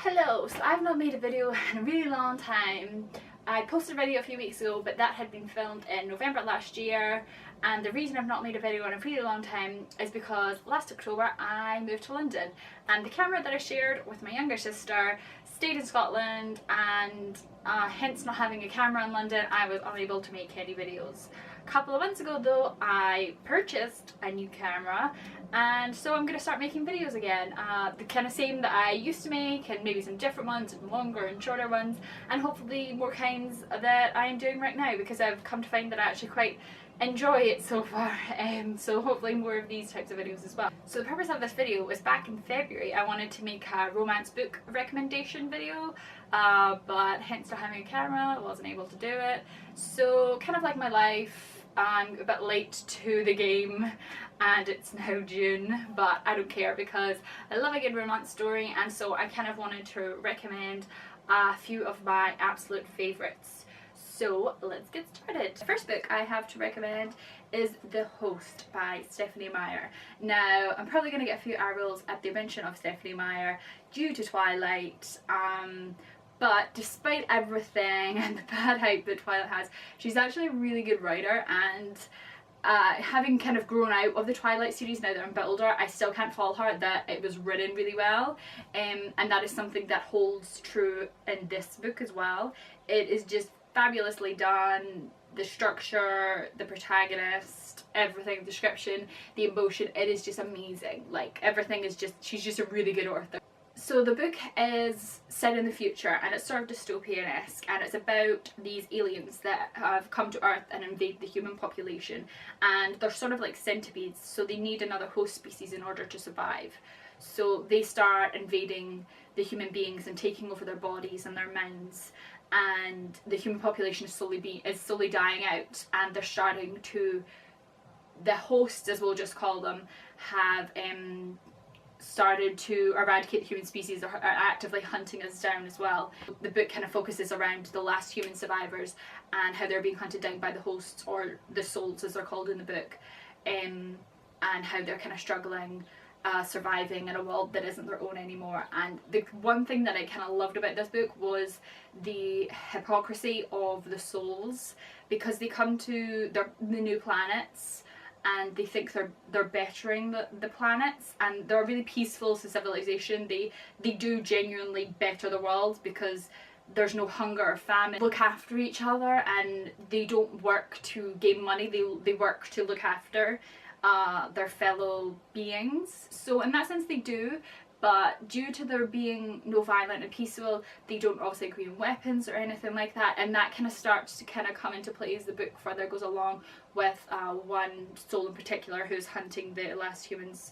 Hello, so I've not made a video in a really long time. I posted a video a few weeks ago, but that had been filmed in November last year, and the reason I've not made a video in a really long time is because last October I moved to London, and the camera that I shared with my younger sister stayed in Scotland, and hence not having a camera in London, I was unable to make any videos. A couple of months ago though, I purchased a new camera, and so I'm going to start making videos again, the kind of same that I used to make, and maybe some different ones and longer and shorter ones, and hopefully more kinds that I'm doing right now, because I've come to find that I actually quite enjoy it so far, so hopefully more of these types of videos as well. So the purpose of this video was back in February I wanted to make a romance book recommendation video, but hence not having a camera I wasn't able to do it. So kind of like my life, I'm a bit late to the game and it's now June, but I don't care because I love a good romance story, and so I kind of wanted to recommend a few of my absolute favourites. So let's get started. The first book I have to recommend is The Host by Stephenie Meyer. Now I'm probably going to get a few eye rolls at the mention of Stephenie Meyer due to Twilight, but despite everything and the bad hype that Twilight has, she's actually a really good writer, and having kind of grown out of the Twilight series now that I'm a bit older, I still can't fault her that it was written really well, and that is something that holds true in this book as well. It is just fabulously done. The structure, the protagonist, everything, the description, the emotion, it is just amazing. Like everything is just, she's just a really good author. So the book is set in the future, and it's sort of dystopian-esque, and it's about these aliens that have come to Earth and invade the human population, and they're sort of like centipedes, so they need another host species in order to survive. So they start invading the human beings and taking over their bodies and their minds, and the human population is slowly dying out, and they're starting to, the hosts as we'll just call them, have started to eradicate the human species, are actively hunting us down as well. The book kind of focuses around the last human survivors and how they're being hunted down by the hosts, or the souls as they're called in the book, and how they're kind of struggling surviving in a world that isn't their own anymore. And the one thing that I kind of loved about this book was the hypocrisy of the souls, because they come to the new planets and they think they're bettering the planets, and they're really peaceful to civilization. They do genuinely better the world because there's no hunger or famine. Look after each other, and they don't work to gain money, they work to look after their fellow beings. So in that sense they do, but due to there being no violent and peaceful, they don't obviously agree on weapons or anything like that, and that kind of starts to kind of come into play as the book further goes along, with one soul in particular who's hunting the last humans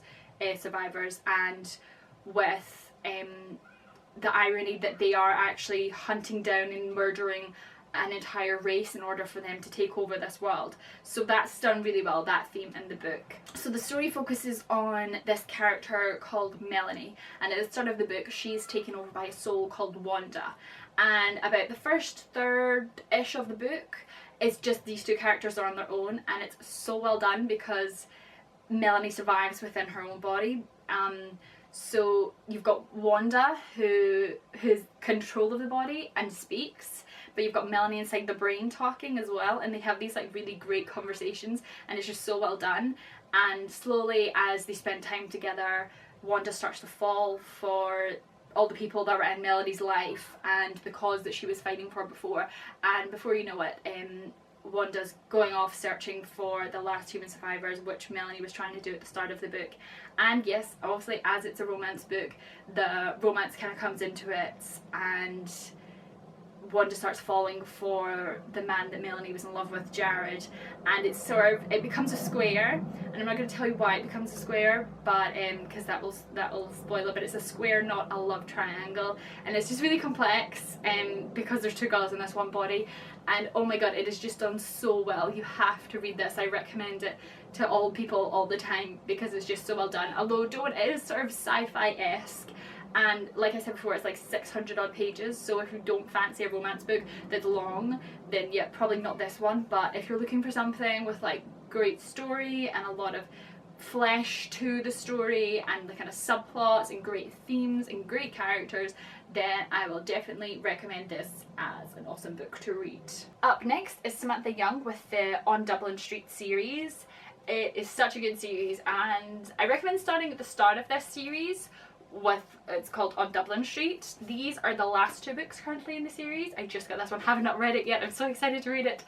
survivors, and with the irony that they are actually hunting down and murdering an entire race in order for them to take over this world. So that's done really well, that theme in the book. So the story focuses on this character called Melanie, and at the start of the book she's taken over by a soul called Wanda, and about the first third-ish of the book it's just these two characters are on their own, and it's so well done because Melanie survives within her own body. So you've got Wanda who has control of the body and speaks, but you've got Melanie inside the brain talking as well, and they have these like really great conversations, and it's just so well done. And slowly as they spend time together, Wanda starts to fall for all the people that were in Melanie's life and the cause that she was fighting for before, and before you know it, Wanda's going off searching for the last human survivors, which Melanie was trying to do at the start of the book. And yes, obviously as it's a romance book, the romance kind of comes into it, and Wanda starts falling for the man that Melanie was in love with, Jared, and it's sort of, it becomes a square, and I'm not going to tell you why it becomes a square, but because that will spoil it, but it's a square, not a love triangle, and it's just really complex because there's two girls in this one body, and oh my god, it is just done so well. You have to read this. I recommend it to all people all the time because it's just so well done, although it is sort of sci-fi-esque. And like I said before, it's like 600 odd pages, so if you don't fancy a romance book that's long, then yeah, probably not this one. But if you're looking for something with like great story and a lot of flesh to the story and the kind of subplots and great themes and great characters, then I will definitely recommend this as an awesome book to read. Up next is Samantha Young with the On Dublin Street series. It is such a good series, and I recommend starting at the start of this series with, it's called On Dublin Street. These are the last 2 books currently in the series. I just got this one, haven't not read it yet, I'm so excited to read it.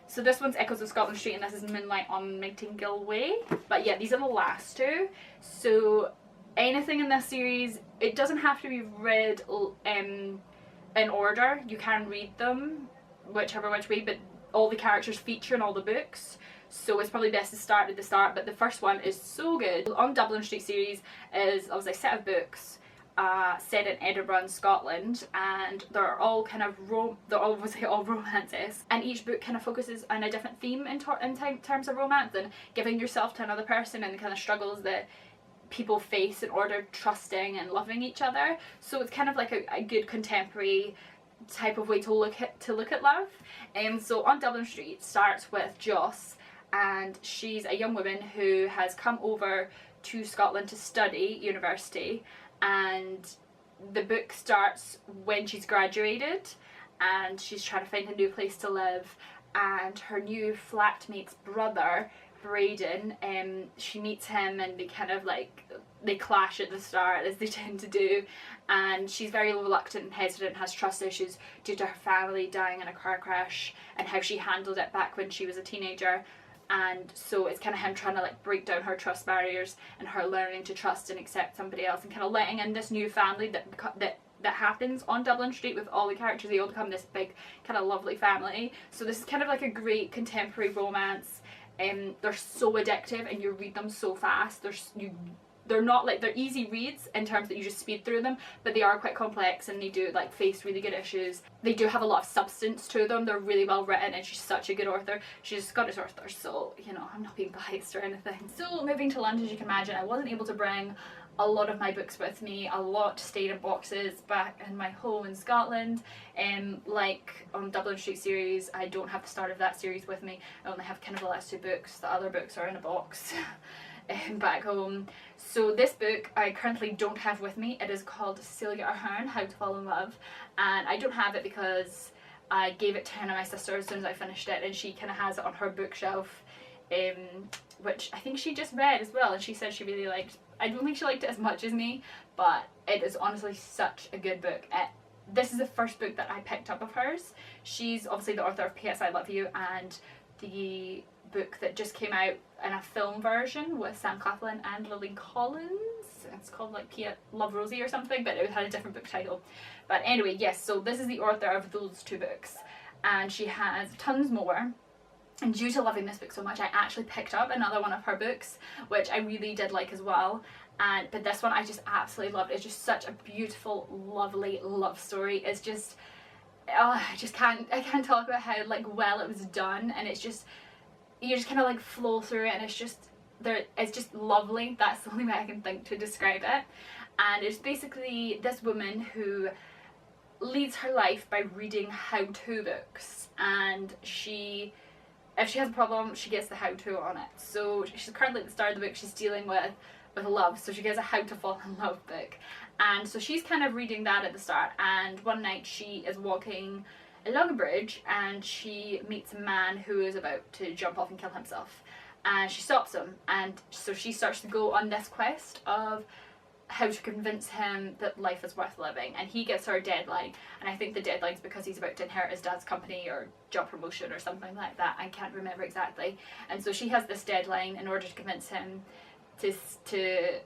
So this one's Echoes of Scotland Street and this is Moonlight on Nightingale Way. But yeah, these are the last 2. So anything in this series, it doesn't have to be read in order. You can read them whichever which way, but all the characters feature in all the books. So it's probably best to start at the start, but the first one is so good. On Dublin Street series is obviously a set of books set in Edinburgh and Scotland, and they're all kind of they're obviously all romances, and each book kind of focuses on a different theme in terms of romance and giving yourself to another person and the kind of struggles that people face in order trusting and loving each other. So it's kind of like a good contemporary type of way to look at love. So On Dublin Street starts with Joss, and she's a young woman who has come over to Scotland to study university, and the book starts when she's graduated and she's trying to find a new place to live, and her new flatmate's brother Braden, she meets him and they kind of like, they clash at the start as they tend to do, and she's very reluctant and hesitant, has trust issues due to her family dying in a car crash and how she handled it back when she was a teenager. And so it's kind of him trying to like break down her trust barriers and her learning to trust and accept somebody else and kind of letting in this new family that happens on Dublin Street with all the characters. They all become this big kind of lovely family. So this is kind of like a great contemporary romance. They're so addictive and you read them so fast. They're not like, they're easy reads in terms that you just speed through them, but they are quite complex and they do like face really good issues. They do have a lot of substance to them. They're really well written and she's such a good author. She's a Scottish author, so you know, I'm not being biased or anything. So moving to London, as you can imagine, I wasn't able to bring a lot of my books with me. A lot stayed in boxes back in my home in Scotland. Like on Dublin Street series, I don't have the start of that series with me. I only have kind of the last 2 books. The other books are in a box back home. So this book I currently don't have with me. It is called Cilia Ho, How to Fall in Love, and I don't have it because I gave it to one of my sisters as soon as I finished it, and she kind of has it on her bookshelf, which I think she just read as well, and she said she really liked. I don't think she liked it as much as me, but it is honestly such a good book. This is the first book that I picked up of hers. She's obviously the author of P.S. I Love You and the book that just came out in a film version with Sam Claflin and Lily Collins. It's called like Love Rosie or something, but it had a different book title. But anyway, yes, so this is the author of those 2 books, and she has tons more. And due to loving this book so much, I actually picked up another one of her books, which I really did like as well. But this one I just absolutely loved. It's just such a beautiful, lovely love story. It's just, oh, I can't talk about how like well it was done, and it's just, you just kind of like flow through it, and it's just lovely. That's the only way I can think to describe it. And it's basically this woman who leads her life by reading how-to books, and if she has a problem, she gets the how-to on it. So she's currently at the start of the book, she's dealing with love, so she gets a how to fall in love book, and so she's kind of reading that at the start. And one night she is walking along a bridge and she meets a man who is about to jump off and kill himself, and she stops him, and so she starts to go on this quest of how to convince him that life is worth living. And he gives her a deadline, and I think the deadline's because he's about to inherit his dad's company or job promotion or something like that. I can't remember exactly. And so she has this deadline in order to convince him to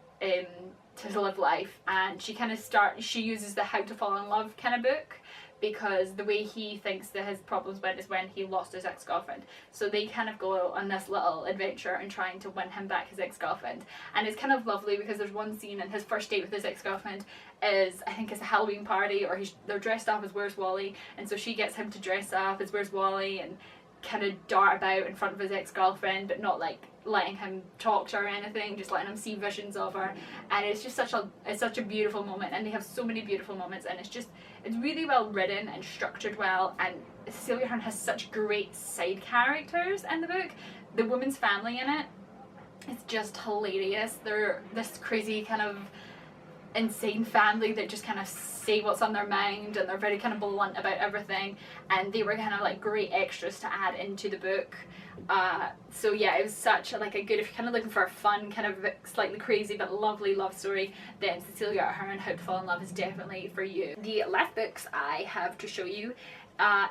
live life, and she uses the how to fall in love kind of book, because the way he thinks that his problems went is when he lost his ex-girlfriend. So they kind of go on this little adventure in trying to win him back his ex-girlfriend. And it's kind of lovely because there's one scene in his first date with his ex-girlfriend is, I think it's a Halloween party, or they're dressed up as Where's Wally, and so she gets him to dress up as Where's Wally and kind of dart about in front of his ex-girlfriend, but not like letting him talk to her or anything, just letting him see visions of her. And it's just such a beautiful moment, and they have so many beautiful moments, and it's really well written and structured well. And Cilia Ho has such great side characters in the book. The woman's family in it It's just hilarious. They're this crazy kind of insane family that just kind of say what's on their mind, and they're very kind of blunt about everything, and they were kind of like great extras to add into the book. So yeah, it was such a, like a good, if you're kind of looking for a fun kind of slightly crazy but lovely love story, then Cilia Ho and How to Fall in Love is definitely for you. The last books I have to show you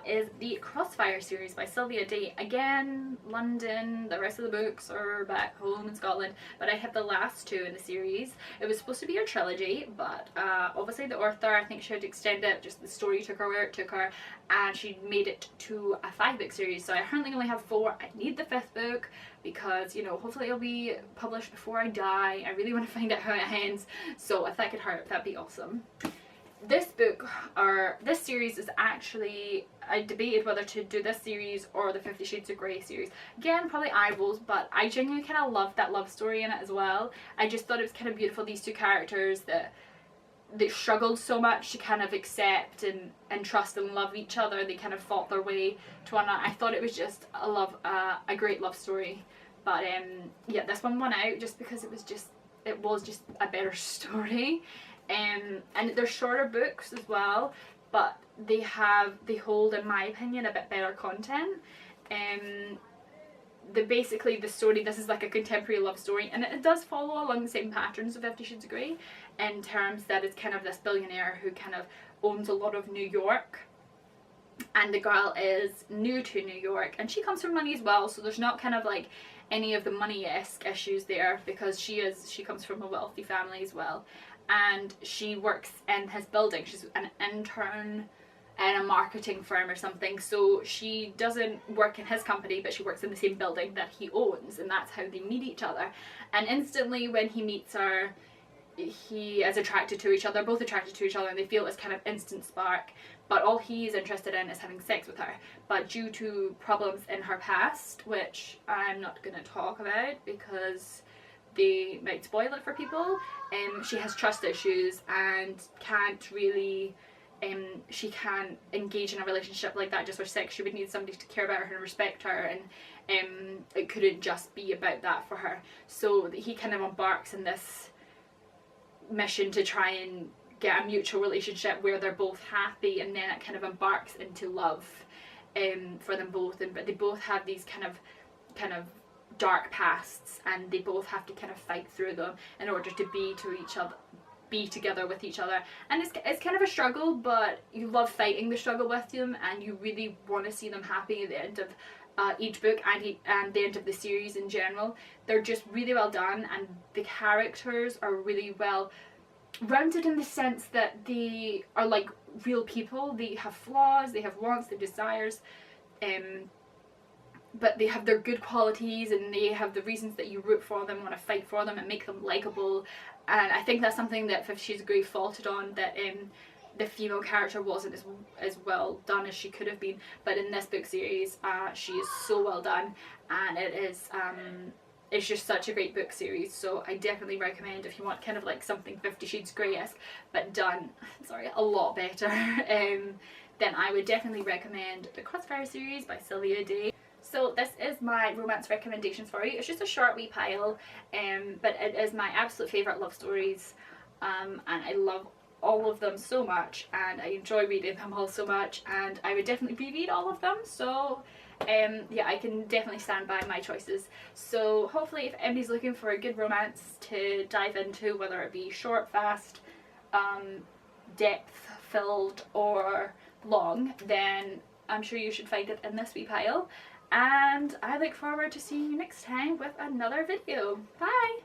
is the Crossfire series by Cilia Ho. Again, London. The rest of the books are back home in Scotland, but I have the last two in the series. It was supposed to be a trilogy, but obviously the author, I think she had to extend it, just the story took her where it took her, and she made it to a 5-book series. So I currently only have 4. I need the 5th book because, you know, hopefully it'll be published before I die. I really want to find out how it ends, so if that could hurt, that'd be awesome. This book, or this series, is actually, I debated whether to do this series or the 50 Shades of Grey series. Again, probably eye rolls, but I genuinely kind of loved that love story in it as well. I just thought it was kind of beautiful, these two characters that struggled so much to kind of accept and trust and love each other. They kind of fought their way to one another. I thought it was just a great love story. But yeah, this one won out just because it was just a better story. And they're shorter books as well, but they hold, in my opinion, a bit better content. Basically the story, this is like a contemporary love story, and it does follow along the same patterns of 50 Shades of Grey, in terms that it's kind of this billionaire who kind of owns a lot of New York, and the girl is new to New York, and she comes from money as well, so there's not kind of like any of the money-esque issues there, because she comes from a wealthy family as well. And she works in his building. She's an intern in a marketing firm or something, so she doesn't work in his company, but she works in the same building that he owns, and that's how they meet each other. And instantly when he meets her, he is attracted to each other, both attracted to each other, and they feel this kind of instant spark, but all he's interested in is having sex with her. But due to problems in her past, which I'm not going to talk about because they might spoil it for people, she has trust issues and can't really, she can't engage in a relationship like that just for sex. She would need somebody to care about her and respect her, and it couldn't just be about that for her. So he kind of embarks in this mission to try and get a mutual relationship where they're both happy, and then it kind of embarks into love for them both. But they both have these kind of dark pasts, and they both have to kind of fight through them in order to be together with each other. And it's kind of a struggle, but you love fighting the struggle with them, and you really want to see them happy at the end of each book and the end of the series in general. They're just really well done, and the characters are really well rounded in the sense that they are like real people. They have flaws, they have wants, they have desires, but they have their good qualities, and they have the reasons that you root for them, want to fight for them, and make them likable. And I think that's something that 50 Shades of Grey faulted on, that the female character wasn't as well done as she could have been. But in this book series, she is so well done, and it's just such a great book series. So I definitely recommend, if you want kind of like something 50 Shades Grey-esque but done, a lot better, then I would definitely recommend the Crossfire series by Cilia Ho. So this is my romance recommendations for you. It's just a short wee pile, but it is my absolute favourite love stories, and I love all of them so much, and I enjoy reading them all so much, and I would definitely reread all of them. So yeah, I can definitely stand by my choices. So hopefully, if anybody's looking for a good romance to dive into, whether it be short, fast, depth filled, or long, then I'm sure you should find it in this wee pile. And I look forward to seeing you next time with another video. Bye!